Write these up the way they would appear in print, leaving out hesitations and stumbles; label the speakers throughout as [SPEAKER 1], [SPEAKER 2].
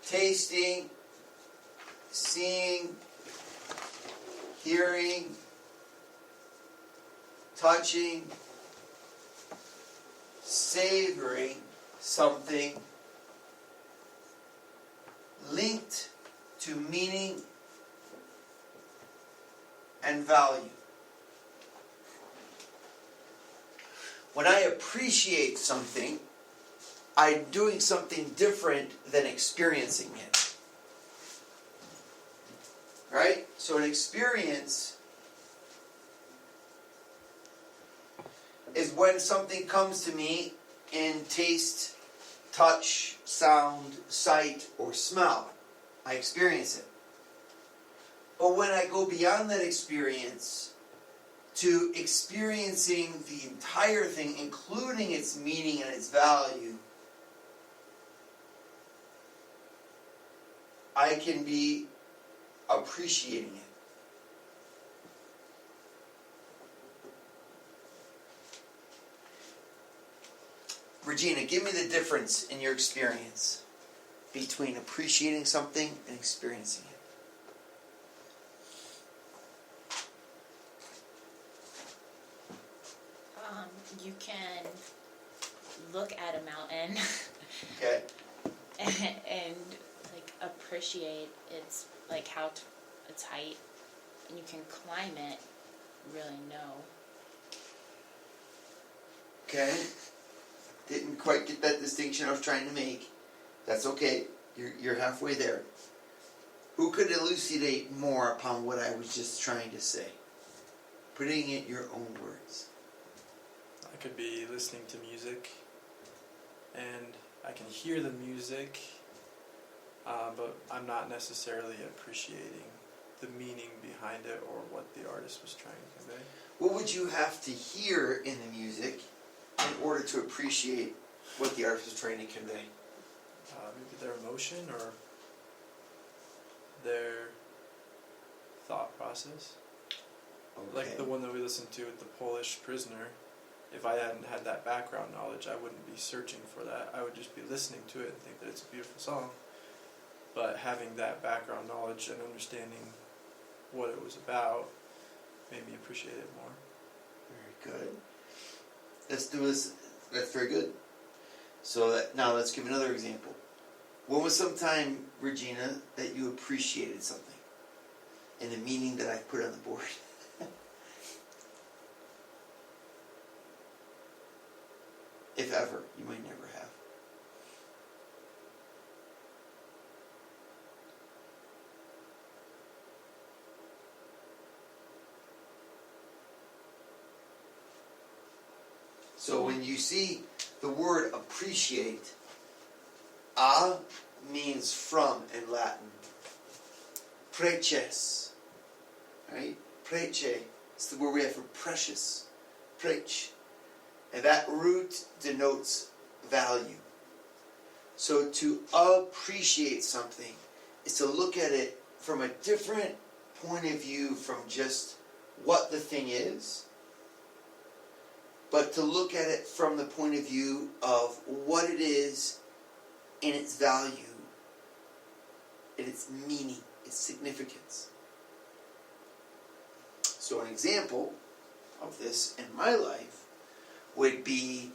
[SPEAKER 1] tasting, seeing, hearing, touching, savoring something linked to meaning and value. When I appreciate something, I'm doing something different than experiencing it. Right? So an experience is when something comes to me in taste, touch, sound, sight, or smell. I experience it. But when I go beyond that experience to experiencing the entire thing, including its meaning and its value, I can be appreciating it. Regina, give me the difference in your experience between appreciating something and experiencing it.
[SPEAKER 2] You can look at a mountain
[SPEAKER 1] Okay.
[SPEAKER 2] and like appreciate its like how its height, and you can climb it, really know.
[SPEAKER 1] Okay. Didn't quite get that distinction I was trying to make. That's okay. You're halfway there. Who could elucidate more upon what I was just trying to say? Putting it in your own words.
[SPEAKER 3] I could be listening to music, and I can hear the music, but I'm not necessarily appreciating the meaning behind it or what the artist was trying to convey.
[SPEAKER 1] What would you have to hear in the music in order to appreciate what the artist was trying to convey?
[SPEAKER 3] Maybe their emotion or their thought process.
[SPEAKER 1] Okay.
[SPEAKER 3] Like the one that we listened to with the Polish prisoner. If I hadn't had that background knowledge, I wouldn't be searching for that. I would just be listening to it and think that it's a beautiful song. But having that background knowledge and understanding what it was about made me appreciate it more.
[SPEAKER 1] Very good. Let's do this. That's very good. So now let's give another example. When was some time, Regina, that you appreciated something and the meaning that I put on the board? If ever. You might never have. So when you see the word appreciate, a means from in Latin. Preces. Right? Prece. It's the word we have for precious. Prece. And that root denotes value. So to appreciate something is to look at it from a different point of view from just what the thing is, but to look at it from the point of view of what it is and its value, and its meaning, its significance. So an example of this in my life would be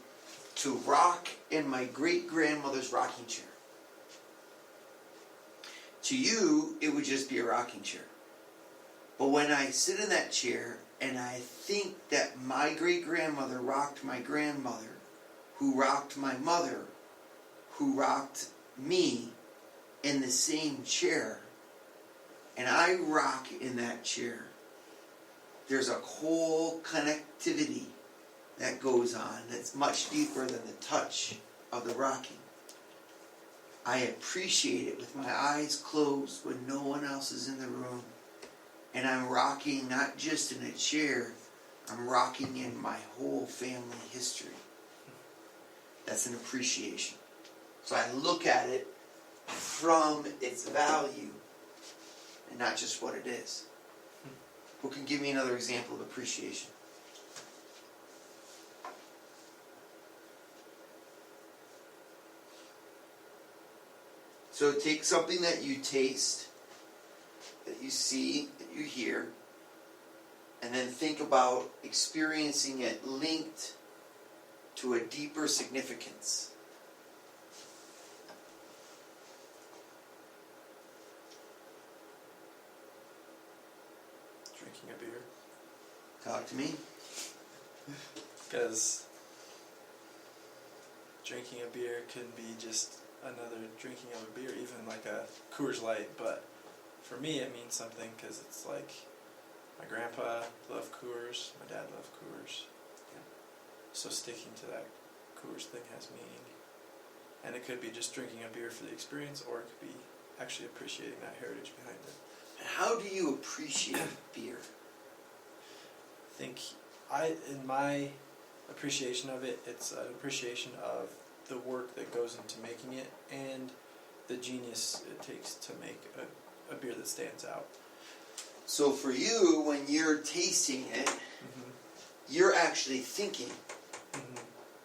[SPEAKER 1] to rock in my great-grandmother's rocking chair. To you, it would just be a rocking chair. But when I sit in that chair and I think that my great-grandmother rocked my grandmother, who rocked my mother, who rocked me in the same chair, and I rock in that chair, there's a whole connectivity that goes on that's much deeper than the touch of the rocking. I appreciate it with my eyes closed when no one else is in the room. And I'm rocking not just in a chair, I'm rocking in my whole family history. That's an appreciation. So I look at it from its value and not just what it is. Who can give me another example of appreciation? So take something that you taste, that you see, that you hear, and then think about experiencing it linked to a deeper significance.
[SPEAKER 3] Drinking a beer.
[SPEAKER 1] Talk to me.
[SPEAKER 3] Because drinking a beer can be just another drinking of a beer, even like a Coors Light, but for me it means something because it's like my grandpa loved Coors, my dad loved Coors, so sticking to that Coors thing has meaning. And it could be just drinking a beer for the experience, or it could be actually appreciating that heritage behind it.
[SPEAKER 1] And how do you appreciate beer?
[SPEAKER 3] I think in my appreciation of it, it's an appreciation of the work that goes into making it and the genius it takes to make a beer that stands out.
[SPEAKER 1] So for you, when you're tasting it, you're actually thinking,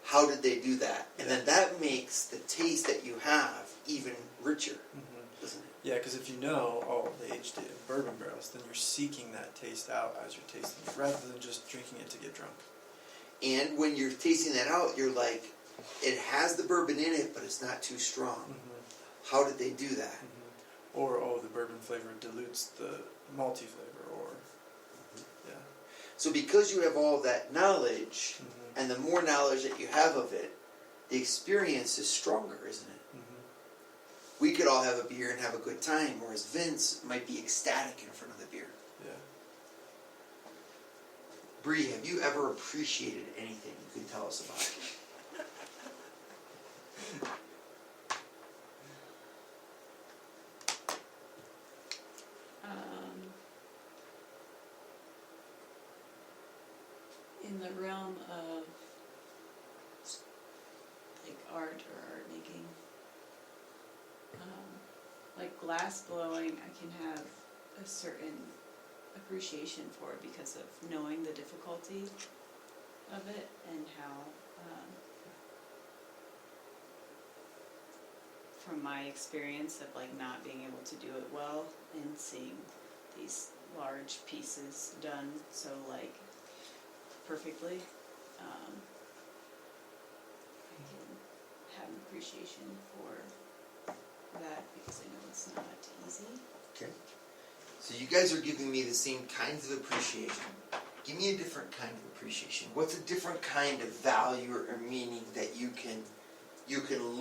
[SPEAKER 1] how did they do that? And then that makes the taste that you have even richer, doesn't it?
[SPEAKER 3] Yeah, because if you know, they aged it in bourbon barrels, then you're seeking that taste out as you're tasting it, rather than just drinking it to get drunk.
[SPEAKER 1] And when you're tasting that out, you're like, it has the bourbon in it, but it's not too strong. How did they do that?
[SPEAKER 3] Or, the bourbon flavor dilutes the malty flavor, or, yeah.
[SPEAKER 1] So because you have all that knowledge, and the more knowledge that you have of it, the experience is stronger, isn't it? We could all have a beer and have a good time, whereas Vince might be ecstatic in front of the beer.
[SPEAKER 3] Yeah.
[SPEAKER 1] Bree, have you ever appreciated anything you can tell us about?
[SPEAKER 4] In the realm of like art or art making, like glass blowing, I can have a certain appreciation for it because of knowing the difficulty of it and how, from my experience of like not being able to do it well and seeing these large pieces done so like perfectly, I can have an appreciation for that because I know it's not easy.
[SPEAKER 1] Okay. So you guys are giving me the same kinds of appreciation. Give me a different kind of appreciation. What's a different kind of value or meaning that you can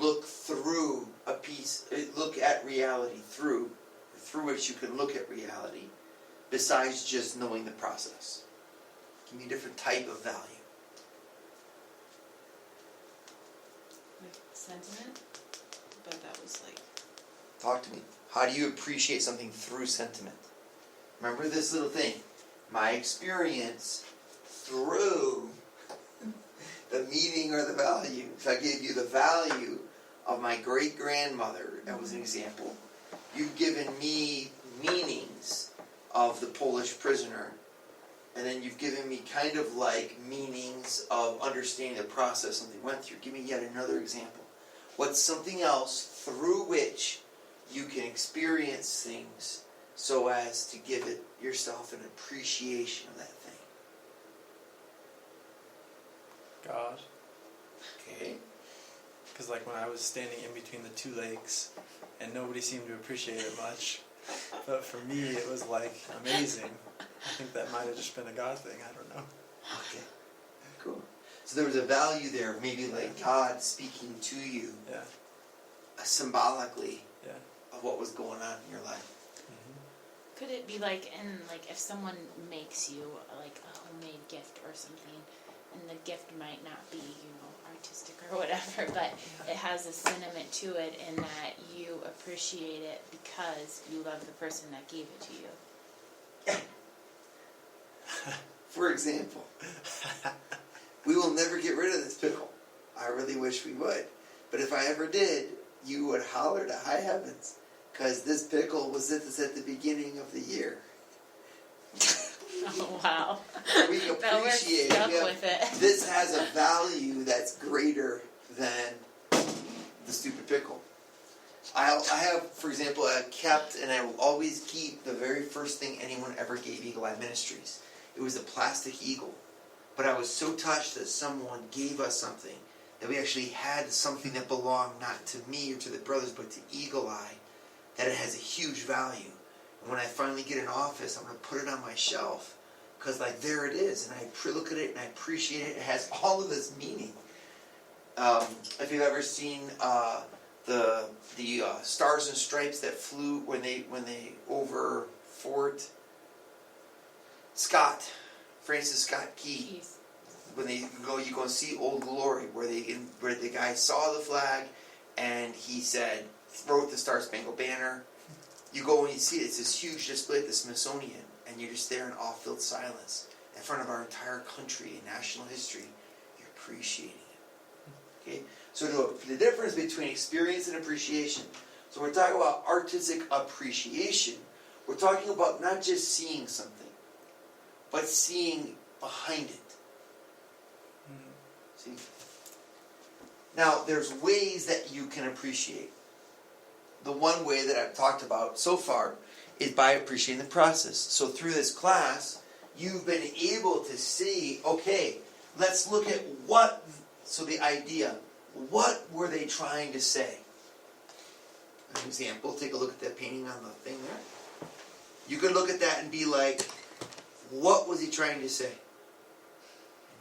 [SPEAKER 1] look through a piece, look at reality through which you can look at reality, besides just knowing the process? Give me a different type of value.
[SPEAKER 4] Like sentiment, but that was like...
[SPEAKER 1] Talk to me. How do you appreciate something through sentiment? Remember this little thing. My experience through the meaning or the value. If I gave you the value of my great-grandmother, that was an example. You've given me meanings of the Polish prisoner. And then you've given me kind of like meanings of understanding the process something went through. Give me yet another example. What's something else through which you can experience things so as to give it yourself an appreciation of that thing?
[SPEAKER 3] God.
[SPEAKER 1] Okay.
[SPEAKER 3] Because like when I was standing in between the two lakes and nobody seemed to appreciate it much, but for me it was like amazing. I think that might have just been a God thing, I don't know.
[SPEAKER 1] Okay. Cool. So there was a value there, maybe like God speaking to you symbolically of what was going on in your life.
[SPEAKER 2] Could it be like if someone makes you like a homemade gift or something, and the gift might not be, artistic or whatever, but it has a sentiment to it in that you appreciate it because you love the person that gave it to you.
[SPEAKER 1] For example, we will never get rid of this pickle. I really wish we would. But if I ever did, you would holler to high heavens, because this pickle was at the beginning of the year.
[SPEAKER 2] Oh, wow.
[SPEAKER 1] We
[SPEAKER 2] Now we're
[SPEAKER 1] appreciate
[SPEAKER 2] stuck
[SPEAKER 1] it.
[SPEAKER 2] with it.
[SPEAKER 1] This has a value that's greater than the stupid pickle. I have, for example, I kept and I will always keep the very first thing anyone ever gave Eagle Eye Ministries. It was a plastic eagle. But I was so touched that someone gave us something, that we actually had something that belonged not to me or to the brothers, but to Eagle Eye, that it has a huge value. And when I finally get an office, I'm going to put it on my shelf. Because like there it is, and I look at it and I appreciate it. It has all of this meaning. If you've ever seen the Stars and Stripes that flew when they over Fort Scott, Francis Scott Key.
[SPEAKER 2] Jeez.
[SPEAKER 1] When you go and see Old Glory, where the guy saw the flag, and he said, wrote the Star Spangled Banner. You go and you see it. It's this huge display at the Smithsonian, and you're just there in awe-filled silence in front of our entire country in national history. You're appreciating it. Okay, so the difference between experience and appreciation. So we're talking about artistic appreciation. We're talking about not just seeing something, but seeing behind it. See? Now, there's ways that you can appreciate. The one way that I've talked about so far is by appreciating the process. So through this class, you've been able to see, okay, let's look at the idea. What were they trying to say? An example, take a look at that painting on the thing there. You could look at that and be like, what was he trying to say?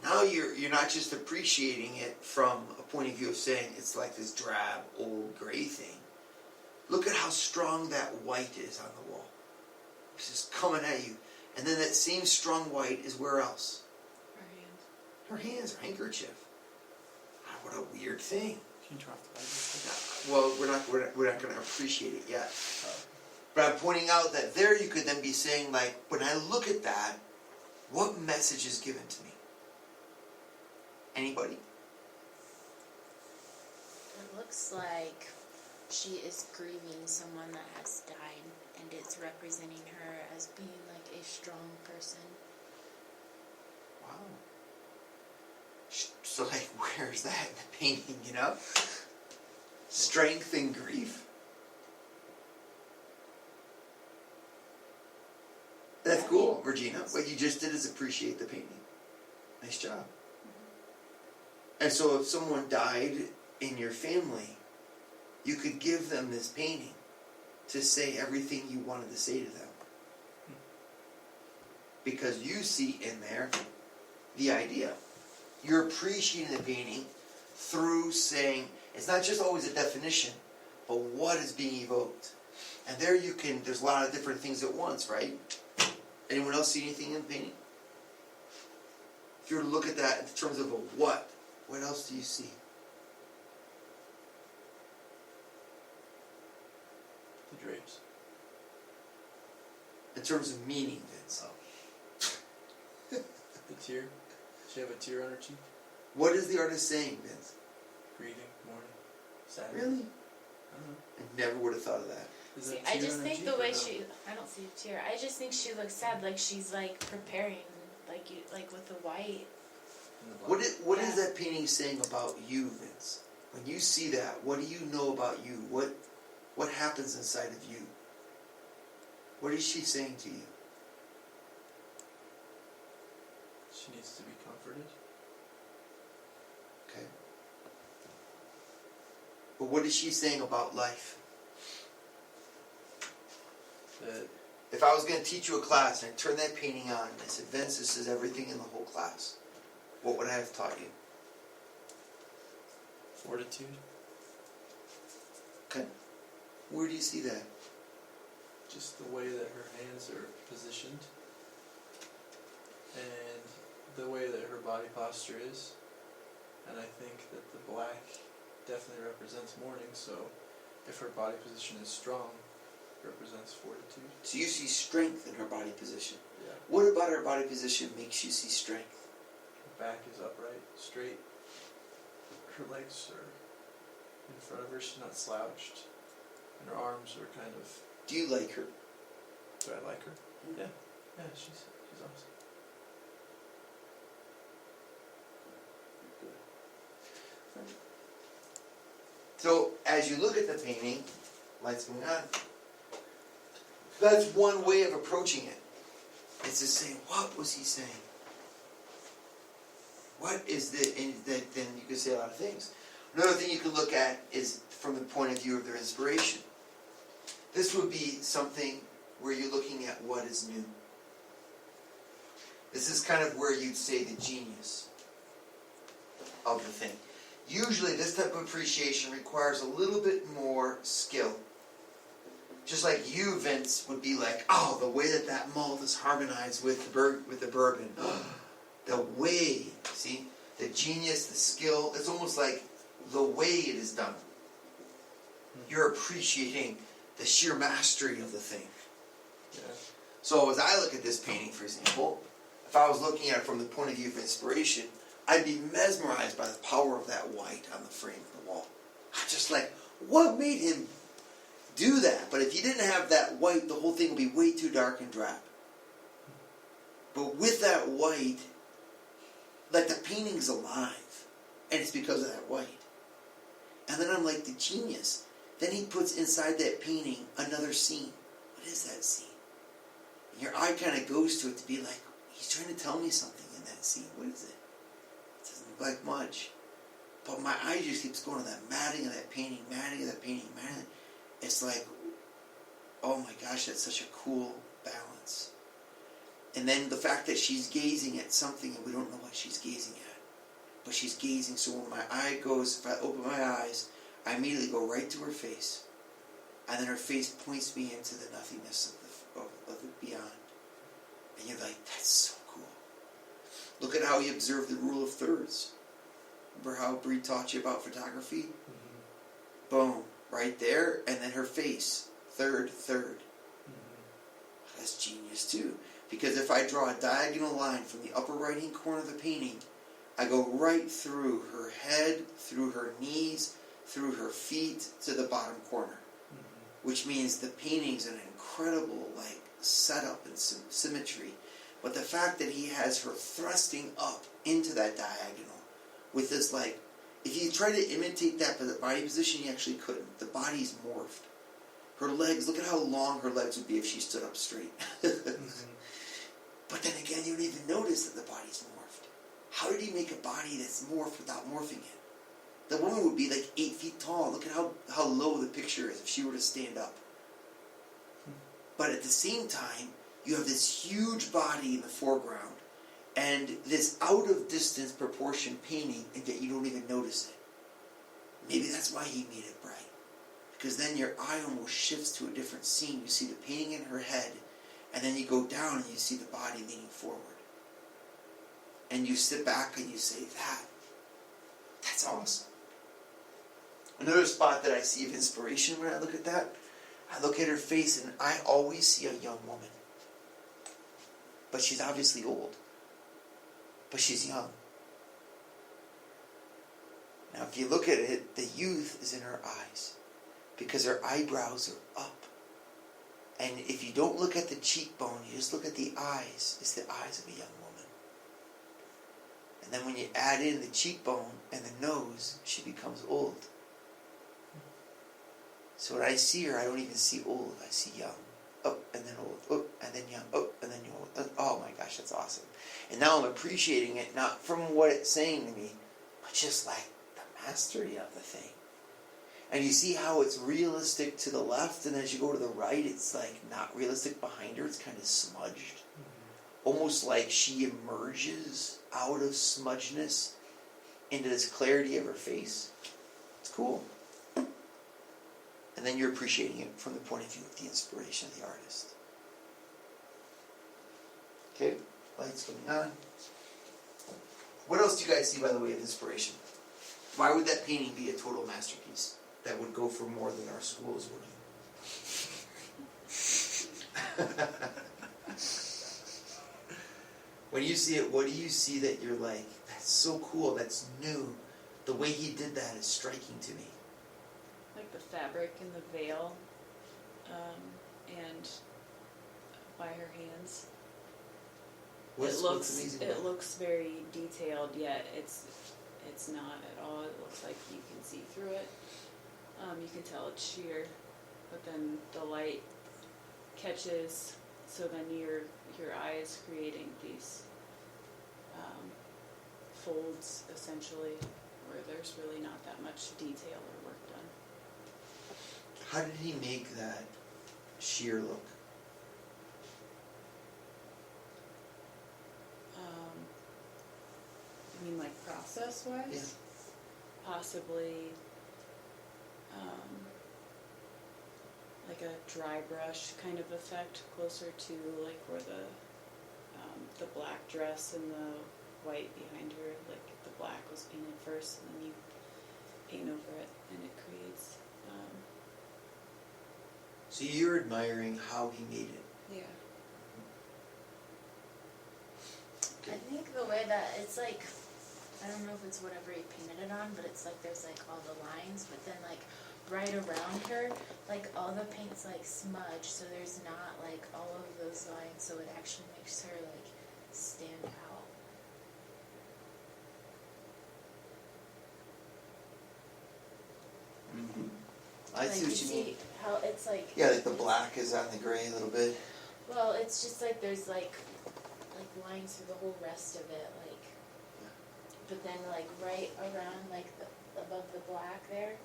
[SPEAKER 1] Now you're not just appreciating it from a point of view of saying it's like this drab, old, gray thing. Look at how strong that white is on the wall. It's just coming at you. And then that same strong white is where else? Her hands, her handkerchief. Ah, what a weird thing.
[SPEAKER 3] Can you drop the Bible?
[SPEAKER 1] Well, we're not going to appreciate it yet. But I'm pointing out that there you could then be saying, like, when I look at that, what message is given to me? Anybody?
[SPEAKER 2] It looks like she is grieving someone that has died, and it's representing her as being like a strong person.
[SPEAKER 1] Wow. So, like, where's that in the painting, you know? Strength and grief. That's cool, Regina. What you just did is appreciate the painting. Nice job. And so if someone died in your family, you could give them this painting to say everything you wanted to say to them. Because you see in there the idea. You're appreciating the painting through saying, it's not just always a definition, but what is being evoked. And there you can, there's a lot of different things at once, right? Anyone else see anything in the painting? If you were to look at that in terms of a what else do you see?
[SPEAKER 3] The drapes.
[SPEAKER 1] In terms of meaning, Vince.
[SPEAKER 3] The tear. She have a tear on her cheek.
[SPEAKER 1] What is the artist saying, Vince?
[SPEAKER 3] Grieving, mourning, sad.
[SPEAKER 1] Really?
[SPEAKER 3] I don't know.
[SPEAKER 1] I never would have thought of that.
[SPEAKER 3] Is
[SPEAKER 2] See,
[SPEAKER 3] that
[SPEAKER 2] I
[SPEAKER 3] tear
[SPEAKER 2] just
[SPEAKER 3] on her
[SPEAKER 2] think
[SPEAKER 3] cheek
[SPEAKER 2] the
[SPEAKER 3] or
[SPEAKER 2] way
[SPEAKER 3] no?
[SPEAKER 2] I don't see a tear. I just think she looks sad, like she's like preparing, like with the white.
[SPEAKER 3] In the black.
[SPEAKER 1] What is that painting saying about you, Vince? When you see that, what do you know about you? What happens inside of you? What is she saying to you?
[SPEAKER 3] She needs to be comforted.
[SPEAKER 1] Okay. But what is she saying about life?
[SPEAKER 3] That
[SPEAKER 1] If I was going to teach you a class and I turned that painting on and I said, Vince, this is everything in the whole class, what would I have taught you?
[SPEAKER 3] fortitude.
[SPEAKER 1] Okay. Where do you see that?
[SPEAKER 3] Just the way that her hands are positioned. And the way that her body posture is. And I think that the black definitely represents mourning, so if her body position is strong, it represents fortitude.
[SPEAKER 1] So you see strength in her body position.
[SPEAKER 3] Yeah.
[SPEAKER 1] What about her body position makes you see strength?
[SPEAKER 3] Her back is upright, straight. Her legs are in front of her, she's not slouched. And her arms are kind of...
[SPEAKER 1] Do you like her?
[SPEAKER 3] Do I like her? Yeah. Yeah, she's awesome.
[SPEAKER 1] So as you look at the painting, Lights going on. That's one way of approaching it. It's just saying, what was he saying? What is the, and that then you can say a lot of things. Another thing you can look at is from the point of view of their inspiration. This would be something where you're looking at what is new. This is kind of where you'd say the genius of the thing. Usually this type of appreciation requires a little bit more skill. Just like you, Vince, would be like, oh, the way that malt is harmonized with the bourbon. The way, see, the genius, the skill, it's almost like the way it is done. You're appreciating the sheer mastery of the thing.
[SPEAKER 3] Yeah.
[SPEAKER 1] So as I look at this painting, for example, if I was looking at it from the point of view of inspiration, I'd be mesmerized by the power of that white on the frame of the wall. I'm just like, what made him do that? But if you didn't have that white, the whole thing would be way too dark and drab. But with that white, like the painting's alive. And it's because of that white. And then I'm like, the genius. Then he puts inside that painting another scene. What is that scene? And your eye kind of goes to it to be like, he's trying to tell me something in that scene. What is it? It doesn't look like much. But my eye just keeps going to that matting of that painting, matting of that painting, matting. It's like, oh my gosh, that's such a cool balance. And then the fact that she's gazing at something and we don't know what she's gazing at. But she's gazing, so when my eye goes, if I open my eyes, I immediately go right to her face. And then her face points me into the nothingness of the beyond. And you're like, that's so cool. Look at how he observed the rule of thirds. Remember how Bree taught you about photography? Mm-hmm. Boom. Right there, and then her face. Third. Mm-hmm. That's genius too. Because if I draw a diagonal line from the upper right-hand corner of the painting, I go right through her head, through her knees, through her feet, to the bottom corner. Mm-hmm. Which means the painting's an incredible setup and symmetry. But the fact that he has her thrusting up into that diagonal with this if you try to imitate that body position, you actually couldn't. The body's morphed. Her legs, look at how long her legs would be if she stood up straight. Mm-hmm. But then again, you don't even notice that the body's morphed. How did he make a body that's morphed without morphing it? The woman would be 8 feet tall. Look at how low the picture is if she were to stand up. But at the same time, you have this huge body in the foreground and this out of distance proportion painting, and yet you don't even notice it. Maybe that's why he made it bright. Because then your eye almost shifts to a different scene. You see the painting in her head, and then you go down and you see the body leaning forward. And you sit back and you say, that's awesome. Another spot that I see of inspiration when I look at that, I look at her face and I always see a young woman. But she's obviously old. But she's young. Now if you look at it, the youth is in her eyes. Because her eyebrows are up. And if you don't look at the cheekbone, you just look at the eyes, it's the eyes of a young woman. And then when you add in the cheekbone and the nose, she becomes old. So when I see her, I don't even see old, I see young. Up and then old, up and then young, up and then old. Oh my gosh, that's awesome. And now I'm appreciating it, not from what it's saying to me, but just the mastery of the thing. And you see how it's realistic to the left, and as you go to the right, it's not realistic behind her, it's kind of smudged. Mm-hmm. Almost like she emerges out of smudgeness into this clarity of her face. It's cool. And then you're appreciating it from the point of view of the inspiration of the artist. Okay, lights going on. What else do you guys see by the way of inspiration? Why would that painting be a total masterpiece that would go for more than our schools would? When you see it, what do you see that you're like, that's so cool, that's new. The way he did that is striking to me.
[SPEAKER 4] Like the fabric and the veil, and by her hands.
[SPEAKER 1] What's amazing about
[SPEAKER 4] it looks very detailed, yet it's not at all. It looks like you can see through it. You can tell it's sheer. but then the light catches, so then your eye is creating these folds, essentially, where there's really not that much detail or work done.
[SPEAKER 1] How did he make that sheer look?
[SPEAKER 4] I mean, like, process-wise?
[SPEAKER 1] Yeah.
[SPEAKER 4] Possibly, like a dry brush kind of effect, closer to like where the black dress and the white behind her, like the black was painted first, and then you paint over it, and it creates.
[SPEAKER 1] So you're admiring how he made it.
[SPEAKER 4] Yeah.
[SPEAKER 2] I think the way that it's like, I don't know if it's whatever he painted it on, but it's like there's like all the lines, but then like right around her, like all the paint's like smudged, so there's not like all of those lines, so it actually makes her like stand out.
[SPEAKER 1] Mm-hmm. I
[SPEAKER 2] Like
[SPEAKER 1] see what you mean.
[SPEAKER 2] How it's like.
[SPEAKER 1] Yeah, like the black is on the gray a little bit.
[SPEAKER 2] Well, it's just like there's like lines through the whole rest of it, like. But then like right around like above the black there,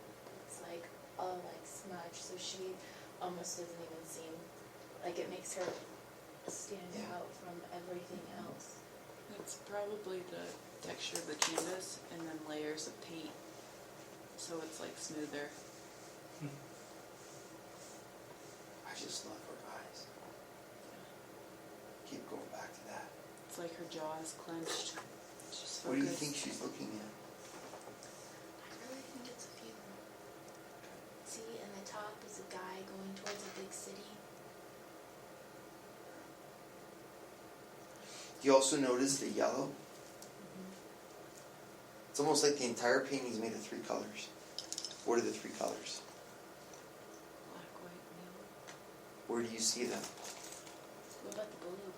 [SPEAKER 2] it's like all like smudged, so she almost doesn't even seem like it makes her stand out from everything else.
[SPEAKER 4] It's probably the texture of the canvas and then layers of paint, so it's like smoother.
[SPEAKER 1] I just love her eyes. Keep going back to that.
[SPEAKER 4] It's like her jaw is clenched. She's focused.
[SPEAKER 1] What do you think she's looking at?
[SPEAKER 2] I really think it's a few. See, in the top is a guy going towards a big city.
[SPEAKER 1] Do you also notice the yellow? It's almost like the entire painting is made of 3 colors. What are the 3 colors?
[SPEAKER 4] Black, white, and yellow.
[SPEAKER 1] Where do you see them?
[SPEAKER 2] What about the blue?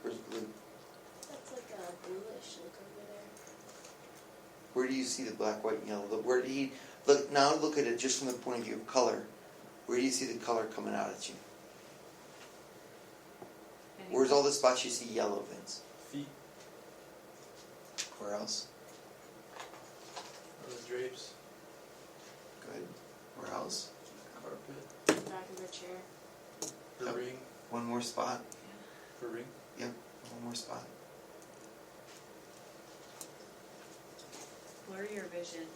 [SPEAKER 1] Where's blue?
[SPEAKER 2] That's like a bluish look over there.
[SPEAKER 1] Where do you see the black, white, and yellow? Where do you look now? Look at it just from the point of view of color. Where do you see the color coming out at you? Where's all the spots you see yellow, Vince?
[SPEAKER 3] Feet,
[SPEAKER 1] Where else?
[SPEAKER 3] or the drapes,
[SPEAKER 1] Good. Where else?
[SPEAKER 3] carpet,
[SPEAKER 2] Back of the chair.
[SPEAKER 3] her
[SPEAKER 1] Yep.
[SPEAKER 3] ring,
[SPEAKER 1] One more spot.
[SPEAKER 3] her ring.
[SPEAKER 1] Yep. One more spot.
[SPEAKER 4] Blur your vision.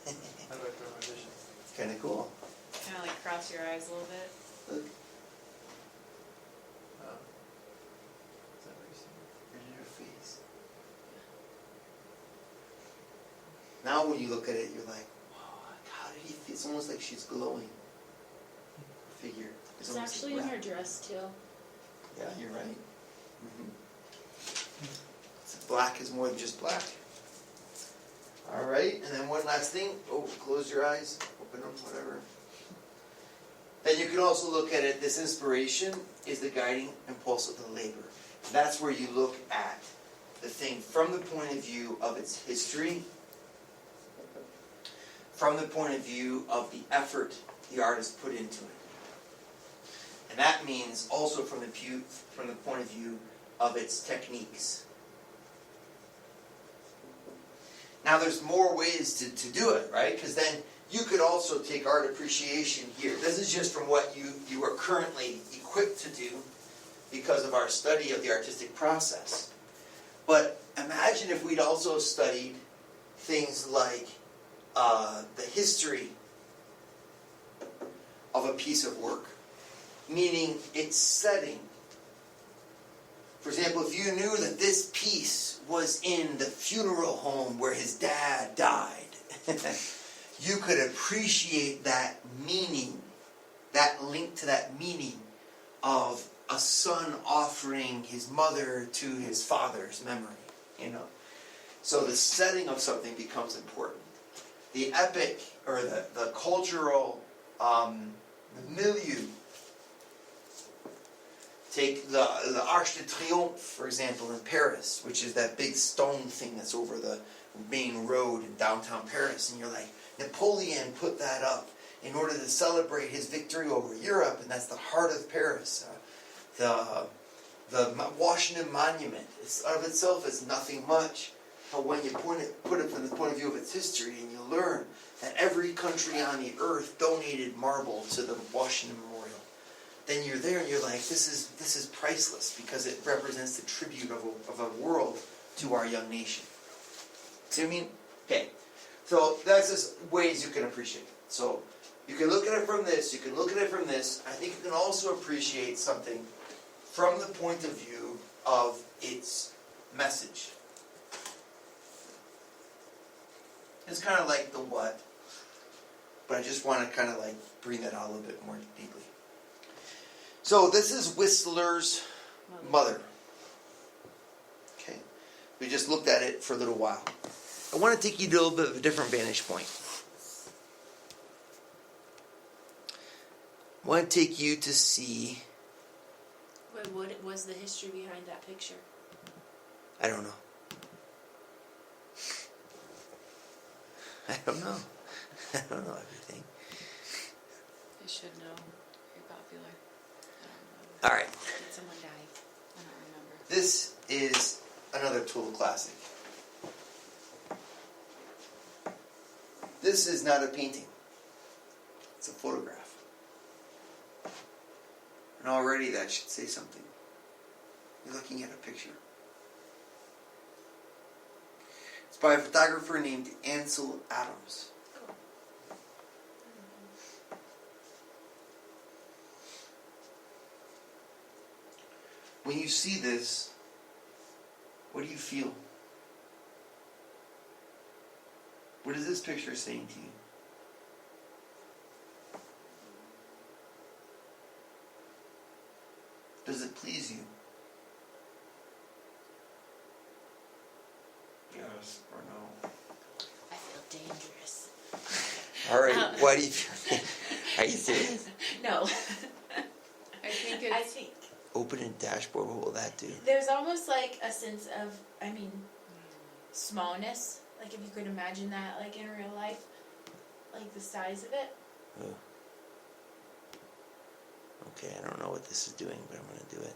[SPEAKER 3] How do I throw my vision?
[SPEAKER 1] Kind of cool.
[SPEAKER 4] Kind of like cross your eyes a little bit.
[SPEAKER 1] Look.
[SPEAKER 3] Is that what you see?
[SPEAKER 1] Right in her face. Now when you look at it, you're like, wow, how did he feel? It's almost like she's glowing. Her figure.
[SPEAKER 2] It's
[SPEAKER 1] almost
[SPEAKER 2] actually
[SPEAKER 1] like
[SPEAKER 2] in her
[SPEAKER 1] wrapped.
[SPEAKER 2] dress too.
[SPEAKER 1] Yeah, you're right. So black is more than just black. All right, and then one last thing. Oh, close your eyes, open them, whatever. Then you can also look at it. This inspiration is the guiding impulse of the labor. That's where you look at the thing from the point of view of its history, from the point of view of the effort the artist put into it. And that means also from the point of view of its techniques. Now there's more ways to do it, right? Because then you could also take art appreciation here. This is just from what you are currently equipped to do because of our study of the artistic process. But imagine if we'd also studied things like the history of a piece of work, meaning its setting. For example, if you knew that this piece was in the funeral home where his dad died, you could appreciate that meaning, that link to that meaning of a son offering his mother to his father's memory, you know. So the setting of something becomes important. The epic, or the cultural the milieu Take the Arc de Triomphe, for example, in Paris, which is that big stone thing that's over the main road in downtown Paris. And you're like, Napoleon put that up in order to celebrate his victory over Europe, and that's the heart of Paris. The Washington Monument of itself is nothing much. But when you put it from the point of view of its history, and you learn that every country on the earth donated marble to the Washington Memorial, then you're there and you're like, this is priceless because it represents the tribute of a world to our young nation. See what I mean? Okay. So that's just ways you can appreciate it. So you can look at it from this, you can look at it from this. I think you can also appreciate something from the point of view of its message. It's kind of like the what, but I just want to kind of like bring that out a little bit more deeply. So this is Whistler's mother. Okay, we just looked at it for a little while. I want to take you to a little bit of a different vantage point. I want to take you to see.
[SPEAKER 2] Wait, what was the history behind that picture?
[SPEAKER 1] I don't know. I don't know. I don't know everything.
[SPEAKER 4] I should know. You're popular. I don't know.
[SPEAKER 1] All right.
[SPEAKER 2] Did someone die?
[SPEAKER 4] I don't remember.
[SPEAKER 1] This is another Tool classic. This is not a painting. It's a photograph. And already that should say something. You're looking at a picture. It's by a photographer named Ansel Adams. When you see this, what do you feel? What is this picture saying to you? Does it please you? Yes or no?
[SPEAKER 2] I feel dangerous.
[SPEAKER 1] All right. Why do you feel? Are you serious?
[SPEAKER 2] No.
[SPEAKER 4] I think
[SPEAKER 2] I
[SPEAKER 4] it's...
[SPEAKER 2] think
[SPEAKER 1] Open a dashboard. What will that do?
[SPEAKER 2] there's almost like a sense of, smallness. Like if you could imagine that, like in real life, like the size of it.
[SPEAKER 1] Oh. Okay, I don't know what this is doing, but I'm going to do it.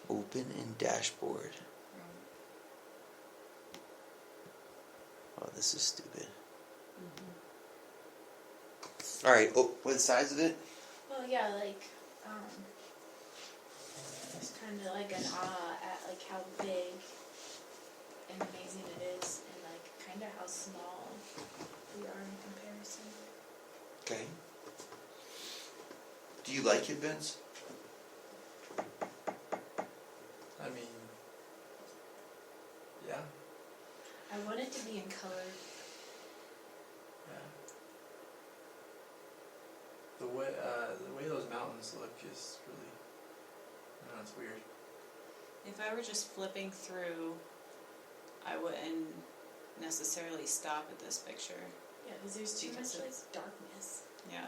[SPEAKER 1] Open in dashboard. Oh, this is stupid. All right. Oh, what's the size of it?
[SPEAKER 2] Well, yeah, like, it's kind of like an awe at like how big and amazing it is, and like kind of how small we are in comparison.
[SPEAKER 1] Okay. Do you like it, Vince?
[SPEAKER 3] I mean, yeah.
[SPEAKER 2] I want it to be in color.
[SPEAKER 3] Yeah. The way those mountains look is really, I don't know, it's weird.
[SPEAKER 4] If I were just flipping through, I wouldn't necessarily stop at this picture.
[SPEAKER 2] Yeah, because there's too
[SPEAKER 4] Because
[SPEAKER 2] much like
[SPEAKER 4] it's-
[SPEAKER 2] darkness.
[SPEAKER 4] Yeah.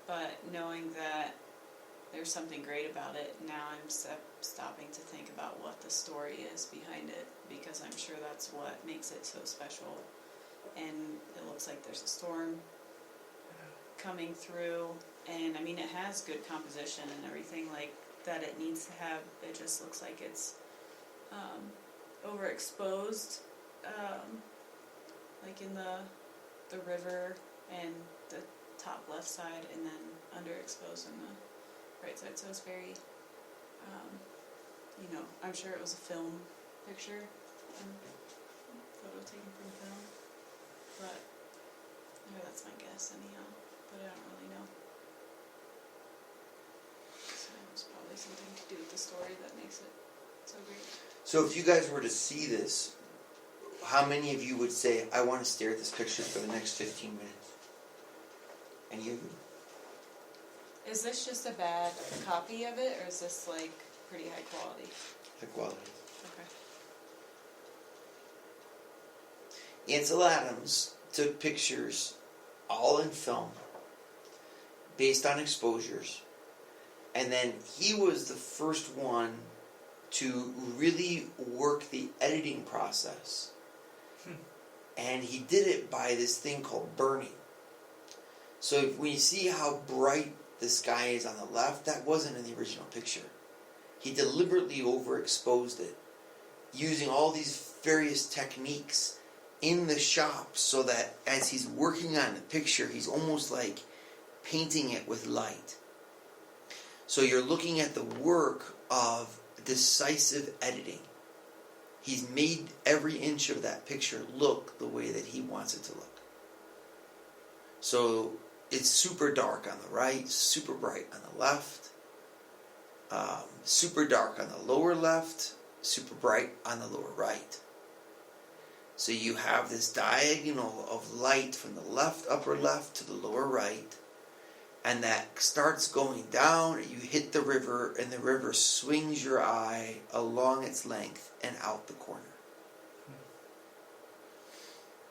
[SPEAKER 4] But knowing that there's something great about it, now I'm stopping to think about what the story is behind it, because I'm sure that's what makes it so special. And it looks like there's a storm coming through, and I mean it has good composition and everything like that it needs to have. It just looks like it's overexposed, like in the river and the top left side, and then underexposed on the right side. So it's very, I'm sure it was a film picture, photo taken from film, but that's my guess anyhow, but I don't really know. So it's probably something to do with the story that makes it so great.
[SPEAKER 1] So if you guys were to see this, how many of you would say, I want to stare at this picture for the next 15 minutes? Any of you?
[SPEAKER 4] Is this just a bad copy of it, or is this like pretty high quality?
[SPEAKER 1] High quality.
[SPEAKER 4] Okay.
[SPEAKER 1] Ansel Adams took pictures all in film based on exposures And then he was the first one to really work the editing process. And he did it by this thing called burning. So when you see how bright the sky is on the left, that wasn't in the original picture. He deliberately overexposed it, using all these various techniques in the shop so that as he's working on the picture, he's almost like painting it with light. So you're looking at the work of decisive editing. He's made every inch of that picture look the way that he wants it to look. So it's super dark on the right, super bright on the left, super dark on the lower left, super bright on the lower right. So you have this diagonal of light from the left, upper left to the lower right, and that starts going down, and you hit the river, and the river swings your eye along its length and out the corner.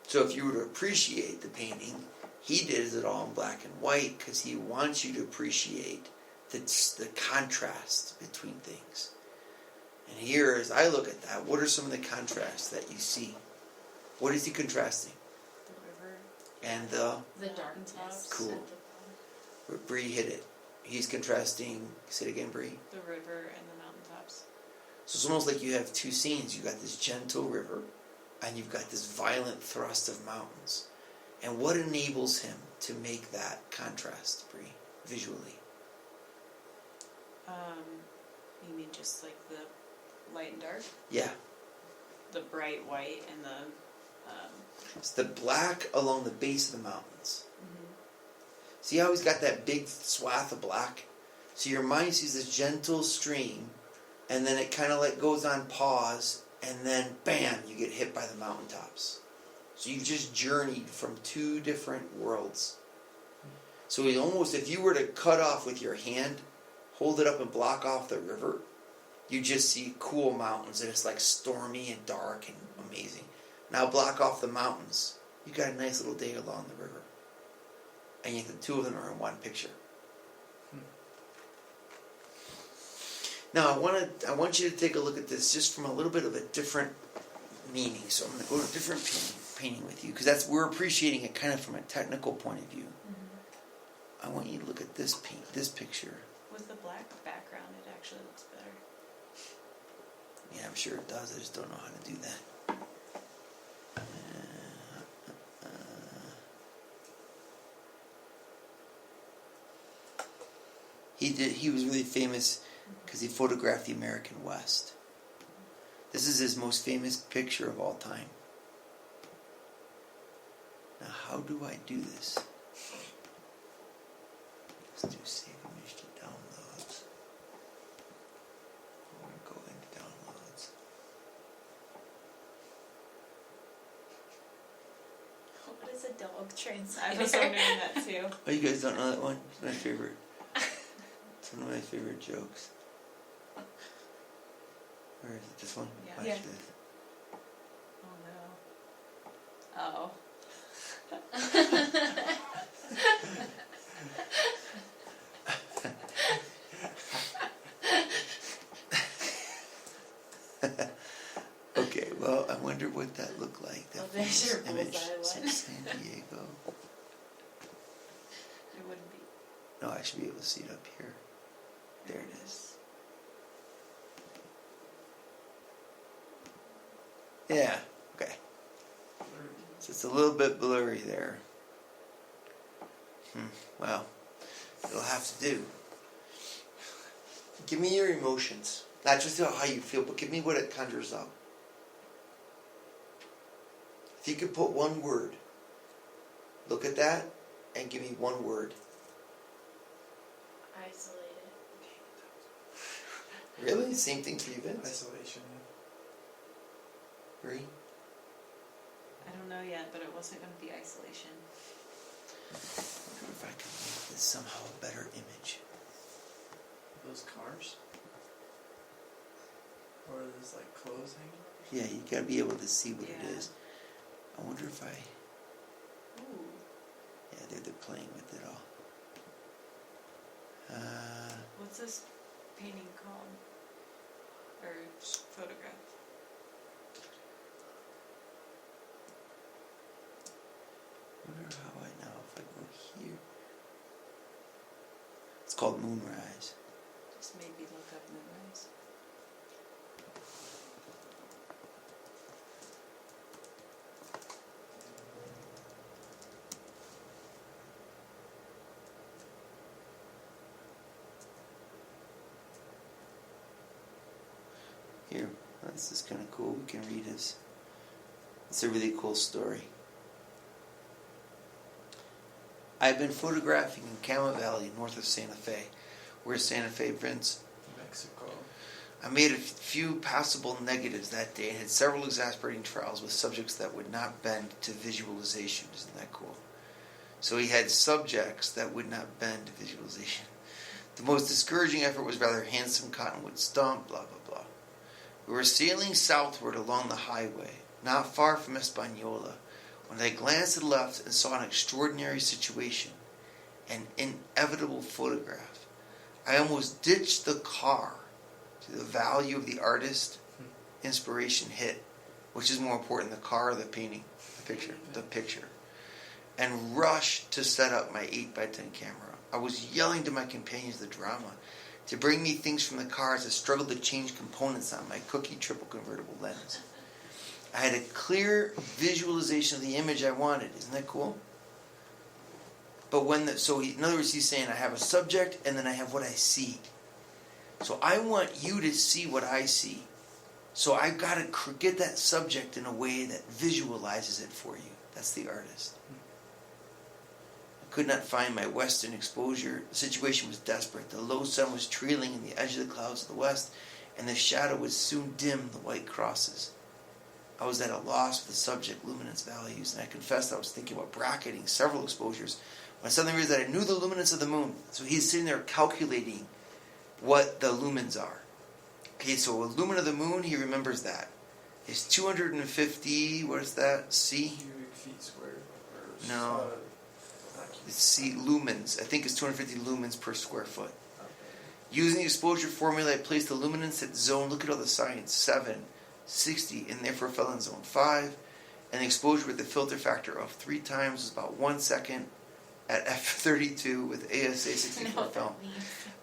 [SPEAKER 1] So if you were to appreciate the painting, he did it all in black and white because he wants you to appreciate the contrast between things. And here, as I look at that, what are some of the contrasts that you see? What is he contrasting?
[SPEAKER 4] The river.
[SPEAKER 1] And
[SPEAKER 2] The darkness.
[SPEAKER 1] Cool. Bree hit it. He's contrasting, say it again, Bree.
[SPEAKER 4] The river and the mountaintops.
[SPEAKER 1] So it's almost like you have two scenes. You've got this gentle river, and you've got this violent thrust of mountains. And what enables him to make that contrast, Bree, visually?
[SPEAKER 4] You mean just like the light and dark?
[SPEAKER 1] Yeah.
[SPEAKER 4] The bright white and the...
[SPEAKER 1] It's the black along the base of the mountains. See how he's got that big swath of black? So your mind sees this gentle stream, and then it kind of like goes on pause, and then bam, you get hit by the mountaintops. So you've just journeyed from two different worlds. So it almost, if you were to cut off with your hand, hold it up and block off the river, you just see cool mountains, and it's like stormy and dark and amazing. Now block off the mountains. You got a nice little day along the river. And yet the two of them are in one picture. Now I want you to take a look at this just from a little bit of a different meaning. So I'm going to go to a different painting with you because we're appreciating it kind of from a technical point of view. I want you to look at this picture.
[SPEAKER 4] With the black background, it actually looks better.
[SPEAKER 1] Yeah, I'm sure it does. I just don't know how to do that. He was really famous because he photographed the American West. This is his most famous picture of all time. Now, how do I do this? Let's do save image to downloads. We're going to go into downloads.
[SPEAKER 2] What is a dog translator?
[SPEAKER 4] I was wondering that too.
[SPEAKER 1] Oh, you guys don't know that one? It's my favorite. It's one of my favorite jokes. Or is it this one?
[SPEAKER 4] Yeah.
[SPEAKER 1] Watch
[SPEAKER 2] Yeah.
[SPEAKER 1] this.
[SPEAKER 4] Oh no. Oh.
[SPEAKER 1] Okay, well, I wonder what that looked like. That
[SPEAKER 2] Oh, there's your
[SPEAKER 1] image.
[SPEAKER 2] bullseye one.
[SPEAKER 1] San Diego.
[SPEAKER 4] It wouldn't be.
[SPEAKER 1] No, I should be able to see it up here. There it is. Yeah, okay. So it's a little bit blurry there. Well, it'll have to do. Give me your emotions. Not just how you feel, but give me what it conjures up. If you could put one word, look at that, and give me one word.
[SPEAKER 2] Isolated.
[SPEAKER 1] Really? Same thing for you, Vince?
[SPEAKER 3] Isolation.
[SPEAKER 1] Bree?
[SPEAKER 4] I don't know yet, but it wasn't going to be isolation.
[SPEAKER 1] I wonder if I can make this somehow a better image.
[SPEAKER 3] Those cars? Or there's like clothes hanging?
[SPEAKER 1] Yeah, you gotta be able to see what it
[SPEAKER 4] Yeah.
[SPEAKER 1] is. I wonder if I...
[SPEAKER 4] Ooh.
[SPEAKER 1] Yeah, they're playing with it all.
[SPEAKER 4] What's this painting called? Or photograph?
[SPEAKER 1] I wonder how I know if I go here. It's called Moonrise.
[SPEAKER 4] Just maybe look up Moonrise.
[SPEAKER 1] Here, this is kind of cool. We can read this. It's a really cool story. I've been photographing in Cama Valley, north of Santa Fe. Where's Santa Fe, Prince?
[SPEAKER 3] Mexico.
[SPEAKER 1] I made a few passable negatives that day and had several exasperating trials with subjects that would not bend to visualization. Isn't that cool? So he had subjects that would not bend to visualization. The most discouraging effort was rather handsome cottonwood stump, blah, blah, blah. We were sailing southward along the highway, not far from Española, when I glanced to the left and saw an extraordinary situation, an inevitable photograph. I almost ditched the car to the value of the artist. Inspiration hit, which is more important, the car or the painting, the picture, and rushed to set up my 8x10 camera. I was yelling to my companions the drama to bring me things from the car as I struggled to change components on my cookie triple convertible lens. I had a clear visualization of the image I wanted. Isn't that cool? But in other words, he's saying I have a subject and then I have what I see. So I want you to see what I see. So I've got to get that subject in a way that visualizes it for you. That's the artist. I could not find my western exposure. The situation was desperate. The low sun was trailing in the edge of the clouds of the west, and the shadow would soon dim the white crosses. I was at a loss for the subject luminance values, and I confessed I was thinking about bracketing several exposures when I suddenly realized that I knew the luminance of the moon. So he's sitting there calculating what the lumens are. Okay, so a lumen of the moon, he remembers that. It's 250, what is that? C?
[SPEAKER 3] Cubic feet squared.
[SPEAKER 1] No. It's C, lumens. I think it's 250 lumens per square foot.
[SPEAKER 3] Okay.
[SPEAKER 1] Using the exposure formula, I placed the luminance at zone, look at all the signs, 7, 60, and therefore fell in zone 5. And the exposure with the filter factor of 3 times was about 1 second at f32 with ASA 64 film.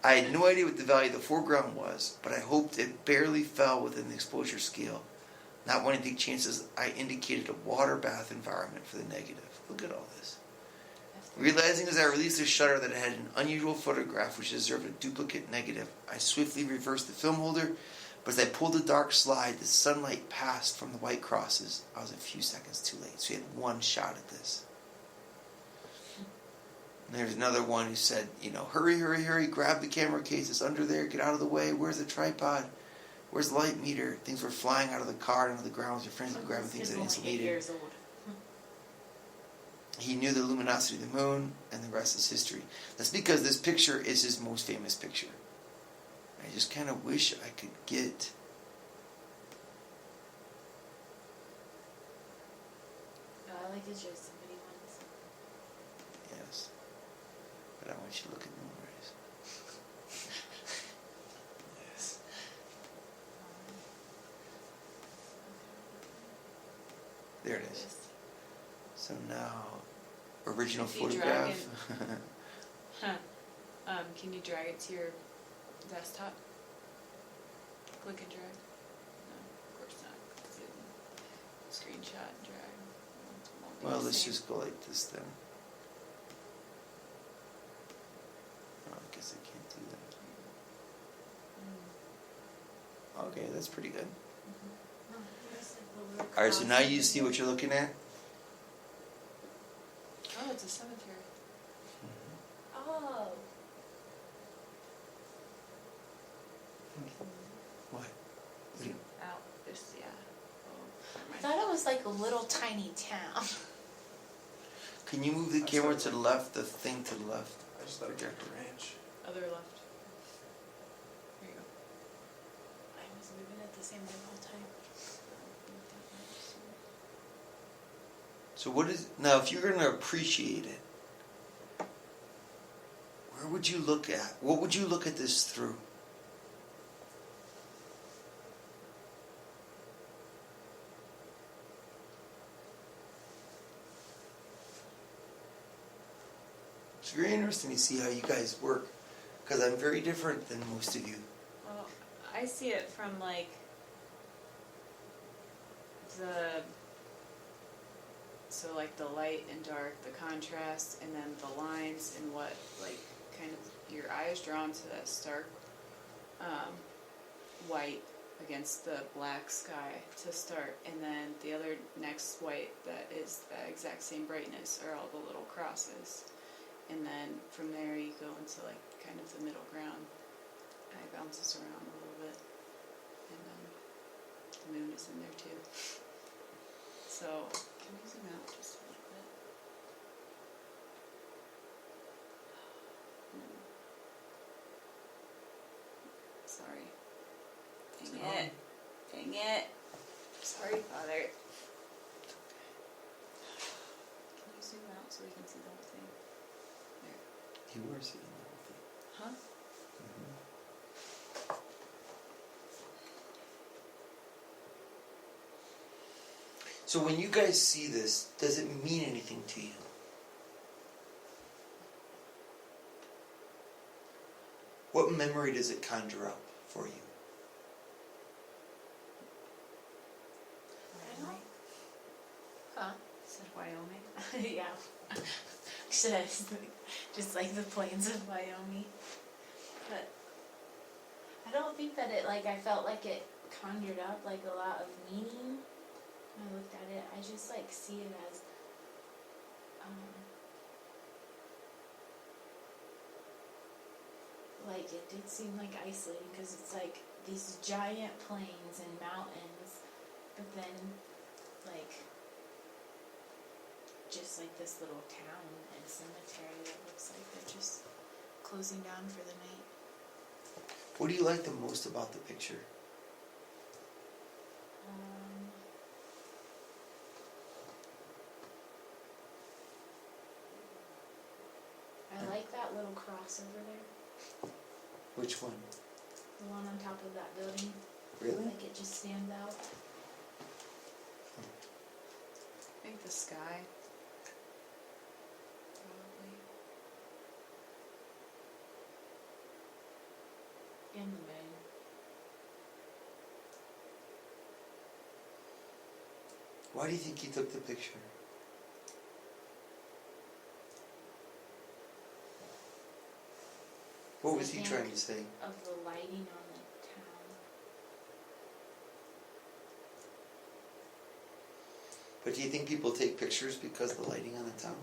[SPEAKER 1] I had no idea what the value of the foreground was, but I hoped it barely fell within the exposure scale. Not wanting to take chances, I indicated a water bath environment for the negative. Look at all this. Realizing as I released the shutter that I had an unusual photograph which deserved a duplicate negative, I swiftly reversed the film holder, but as I pulled the dark slide, the sunlight passed from the white crosses. I was a few seconds too late, so he had one shot at this. And there's another one who said, hurry, hurry, hurry, grab the camera case, it's under there, get out of the way, where's the tripod? Where's the light meter? Things were flying out of the car and onto the ground. Your friends were grabbing things that Ansel needed.
[SPEAKER 4] Years old.
[SPEAKER 1] He knew the luminosity of the moon, and the rest is history. That's because this picture is his most famous picture. I just kind of wish I could get...
[SPEAKER 2] I like to show somebody once.
[SPEAKER 1] Yes. But I want you to look at Moonrise.
[SPEAKER 3] Yes.
[SPEAKER 1] There it is. So now, original
[SPEAKER 4] If you
[SPEAKER 1] photograph.
[SPEAKER 4] Can you drag it to your desktop? Click and drag? No, of course not. Zoom. Screenshot, drag. Won't be
[SPEAKER 1] Well,
[SPEAKER 4] the
[SPEAKER 1] let's
[SPEAKER 4] same.
[SPEAKER 1] just go like this then. Oh, I guess I can't do that. Okay, that's pretty good. Alright, so now you see what you're looking at?
[SPEAKER 4] Oh, it's a cemetery.
[SPEAKER 2] Oh.
[SPEAKER 1] What?
[SPEAKER 4] Zoom out. This, yeah.
[SPEAKER 2] I thought it was like a little tiny town.
[SPEAKER 1] Can you move the camera to the left, the thing to the left?
[SPEAKER 3] I just thought it was like a ranch.
[SPEAKER 4] Other left. There you go.
[SPEAKER 2] I was moving at the same time all the time.
[SPEAKER 1] So what is... Now, if you're going to appreciate it, where Where would you look at? What would you look at this through? It's very interesting to see how you guys work, because I'm very different than most of you.
[SPEAKER 4] Well, I see it from like the light and dark, the contrast, and then the lines and what like kind of your eye is drawn to that stark white against the black sky to start, and then the other next white that is that exact same brightness are all the little crosses. And then from there you go into like kind of the middle ground. And it bounces around a little bit. And the moon is in there too. So, can we zoom out just a little bit? Sorry. Dang it. Dang it. Sorry, Father. Can you zoom out so we can see the whole thing?
[SPEAKER 1] You were seeing the whole thing.
[SPEAKER 4] Huh?
[SPEAKER 1] So when you guys see this, does it mean anything to you? What memory does it conjure up for you?
[SPEAKER 4] Wyoming?
[SPEAKER 2] Huh?
[SPEAKER 4] Said Wyoming?
[SPEAKER 2] Yeah. Just like the plains of Wyoming. But I don't think that it, like, I felt like it conjured up, like, a lot of meaning. When I looked at it, I just, like, see it as, like, it did seem, like, isolating, because it's, like, these giant plains and mountains, but then, like, just, like, this little town and cemetery that looks like they're just closing down for the night.
[SPEAKER 1] What do you like the most about the picture?
[SPEAKER 2] I like that little cross over there.
[SPEAKER 1] Which one?
[SPEAKER 2] The one on top of that building.
[SPEAKER 1] Really?
[SPEAKER 2] Like it just stands out.
[SPEAKER 4] I think the sky. Probably.
[SPEAKER 2] And the moon.
[SPEAKER 1] Why do you think he took the picture? What was he trying to say?
[SPEAKER 2] Of the lighting on the town.
[SPEAKER 1] But do you think people take pictures because of the lighting on the town?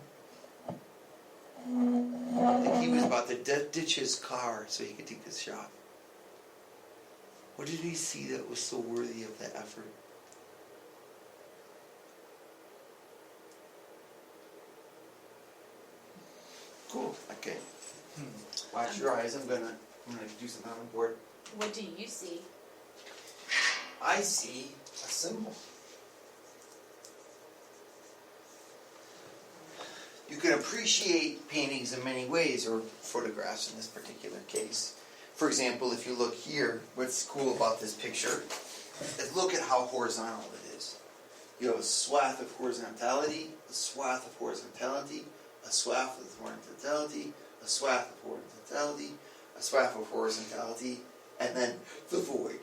[SPEAKER 1] Like he was about to ditch his car so he could take this shot. What did he see that was so worthy of that effort? Cool. Okay. Watch your eyes. I'm gonna do something on the board.
[SPEAKER 2] What do you see?
[SPEAKER 1] I see a symbol. You can appreciate paintings in many ways, or photographs in this particular case. For example, if you look here, what's cool about this picture is look at how horizontal it is. You have a swath of horizontality, a swath of horizontality, a swath of horizontality, a swath of horizontality, a swath of horizontality, and then the void.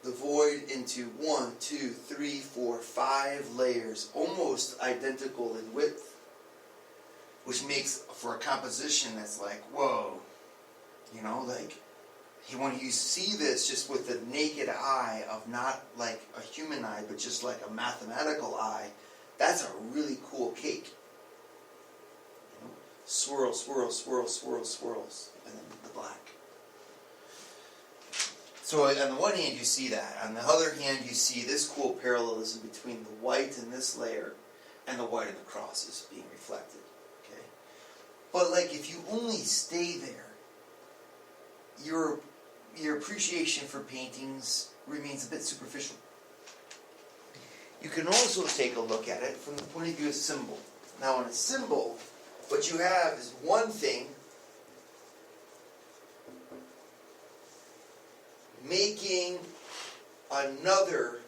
[SPEAKER 1] The void into 1, 2, 3, 4, 5 layers, almost identical in width, which makes for a composition that's like, whoa, you know, like, when you see this just with the naked eye of not like a human eye, but just like a mathematical eye, that's a really cool cake. You know? Swirl, swirl, swirl, swirl, swirls, and then the black. So on the one hand you see that. On the other hand you see this cool parallelism between the white in this layer and the white in the crosses being reflected. Okay? But like if you only stay there, your appreciation for paintings remains a bit superficial. You can also take a look at it from the point of view of symbol. Now in a symbol, what you have is one thing another